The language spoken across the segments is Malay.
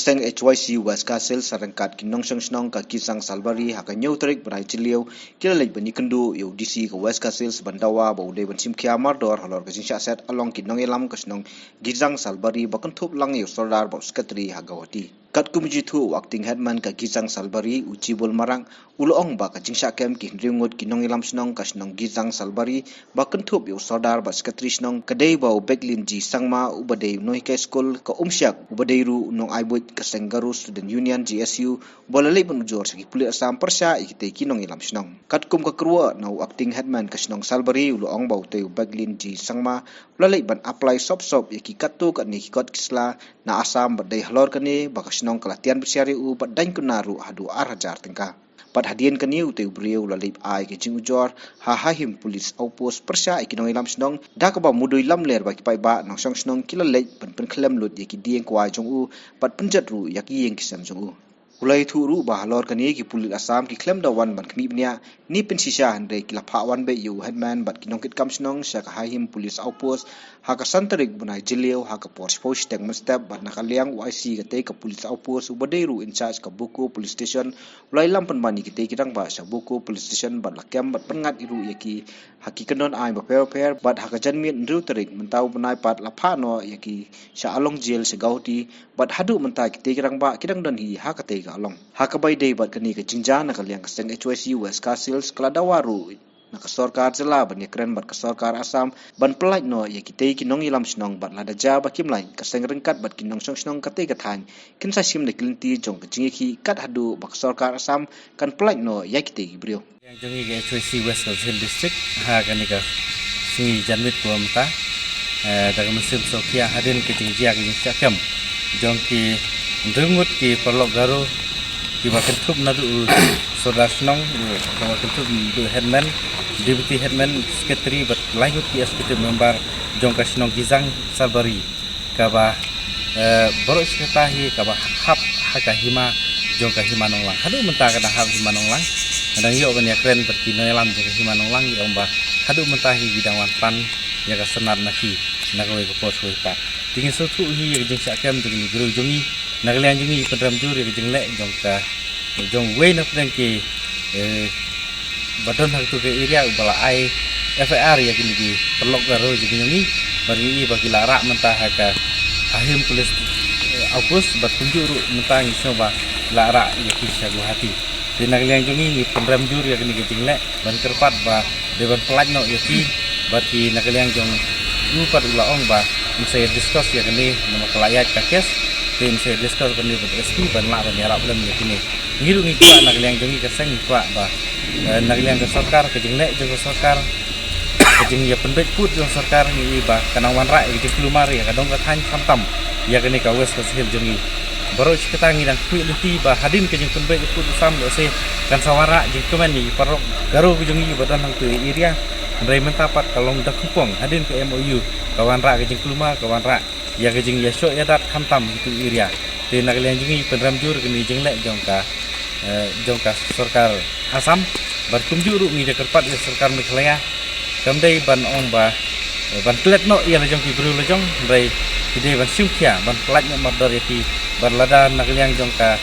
kaseng HYC West Castle sarangkat kinong snong ka kisang salbari haka nyauterik benai ciliu kila lej bani kendu yu DC ka West Castle sebandawa baude ban simkia mardor halor ka jinsha set along kinong elam kasnong gizang salbari bakentup lang yu sordar bau sekretari hagawati kat kumjitu acting headman ka gizang salbari ucibul marang ulong ba ka jinsha kem ki ringut kinong elam snong kasnong gizang salbari bakentup yu sordar ba sekretari snong kadai bau beklin ji sangma ubadei noike school ka umsyak ubadeiru nong aibut kaseng garu student union GSU bolalei penujur segi pulit asam persya ikite kinong elam snong katkum ka krua nau acting headman kasnong salbari ulong bau teu beklin ji sangma lalei ban apply sop yaki katu kat ni kikot kisla na asam badai halor kani bakasnong kelatihan bersiari u badang kunaru hadu arhajar tengka pat hadian kani uteu beriu lalip ai ke jing ujor hahim polis outpost persya ikinong ilam snong dak ba mudui lam ler ba kipai ba nong song snong kilalej pen klem lut yaki dieng kwai jong u pat penjat ru yaki yeng kisam jong u ulai thu ru ba halor kani ki pulit asam ki klem da wan ban kmi bnia ni pen sisa hande ki la pha wan be yu headman bat kinong kit kam snong sya ka hahim polis outpost ha ka santarik bunai jileu ha ka post teng mustap bat nakaliang YC ka te ka polis outpost ubadeiru in charge ka buku police station ulai lam pen bani ki te kirang ba sa buku police station bat lakem bat pengat iru yaki haki kanon ai ba per bat ha ka janmin nru tarik mentau bunai pat la pha no yaki sya along jail se gauti bat hadu mentai ki te kirang ba kidang don hi ha ka te along hakabai dei bat kani ka jinja na kaliang kaseng HYC West Castle kladawaru na ka sarkar jela ban yakren bat ka sarkar Assam ban pelaj no ye kitei kinong ilam snong bat lada ja ba kimlai kaseng rengkat bat kinong snong kate ka than kin sa sim de klinti jong ka jingi kat hadu ba ka sarkar Assam kan pelaj no ye kitei brio yang jongi ke HYC West Castle district ha kani ka singi janmit ko amta daga musim sokia hadin ke jingjia ke jingjakam jong ki Ndungut ki perlok garu ki makan tup nadu soda senong makan tup du headman deputy headman secretary but lanjut ki executive member jongka senong gizang salbari kaba borok sekretari kaba hap haka hima jongka hima nonglang hadu mentah kada hap hima nonglang kadang yo kan ya keren berkino elam jongka hima nonglang yo mbah hadu mentah hi bidang wanpan ya ka senar naki nakawe ko pos pa tingin sutu hi jeng sakam jeng guru jongi nagalian jongi pedram juri jeng lek jong we na pedang ki badon hak tu ke area ubala ai FAR ya kini di perlok garo jeng jongi bari bagi larak mentah ka ahim polis aukus bertunjuru mentah isoba larak ya kisah hati di nagalian jongi ni pedram juri ya kini jeng lek ban kerpat ba dewan pelaj no yaki bagi nagalian jong upar ulaong ba saya discuss ya kini nama kelayat kakes tim saya discuss kini berspi ban la ban harap lam ya kini ngiru ngi kwa nagaliang jongi kaseng kwa ba nagaliang ke sarkar ke jenglek jong sarkar ke jeng ya penbet put jong sarkar ngi ba kanang wan ra ke jeng kelumar ya kadang ka than samtam ya kini ka west kasihil jongi baru seketangi dan kuit lenti ba hadin ke jeng penbet put sam do se kan sawara jeng kemen ni parok garu ke jongi badan hang tu area Andai mentapat kalong dak kupong hadin ke MOU kawan rak ke jeng keluma kawan rak ya ke jeng yasok ya dat hamtam itu area te nagalian jungi penram jur ke ni jeng lek jongka sarkar Assam berkunjuru ngi de kerpat ya sarkar Meghalaya kamdai ban ong ba ban plet no ya jong ki bru lejong andai ide ban simkia ban plat no mador yaki ban lada nagalian jongka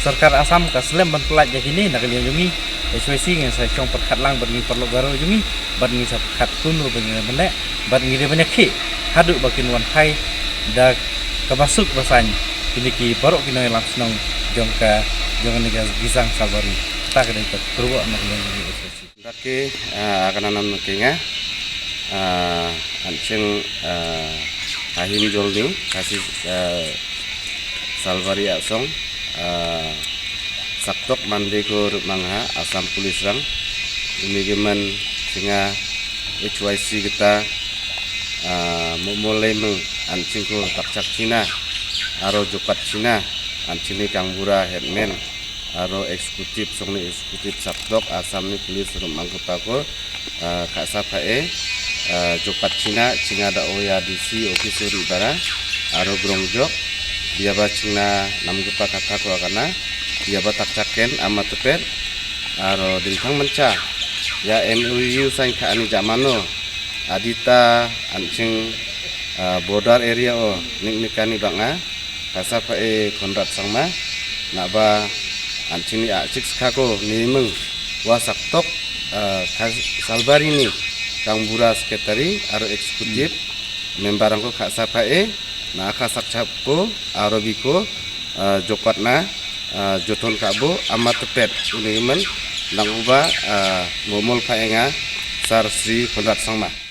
sarkar Assam ka slem ban plat ya kini nagalian jungi HYC yang saya cong perkat lang bagi perlu garo jungi bagi sa perkat kuno bagi menek bagi dia banyak ki haduk bagi wan hai dak kabasuk basan kini ki barok kini lam senong jongka jangan ni gizang salbari tak ada itu perlu anak yang HYC dake akan nanam kenga anceng ahim jolni kasih salbari asong saktok mandi ko mangha Assam Police rang imigeman singa HYC kita mulai meng ancing ko takcak Cina aro jokat Cina ancing ni kangbura headman aro eksekutif songni eksekutif saktok Assam ni Police mangkota ko kasa pae jokat Cina da oya DC officer ibara aro grongjok dia ba Cina namgupa kata ko kana dia batak caken amat tepet aro dintang menca ya MOU sain ka ani jamano adita ancing border area o nik nikani banga kasa pae konrat sangma nak ba ancini acik skako nimeng wasaktok salbari ni kangbura sekretari aro eksekutif member angko kasa pae na kasak capko aro biko jokat na joton kabo amat tepet unimen nang uba momol paenga sar Sri Konrat Sangma.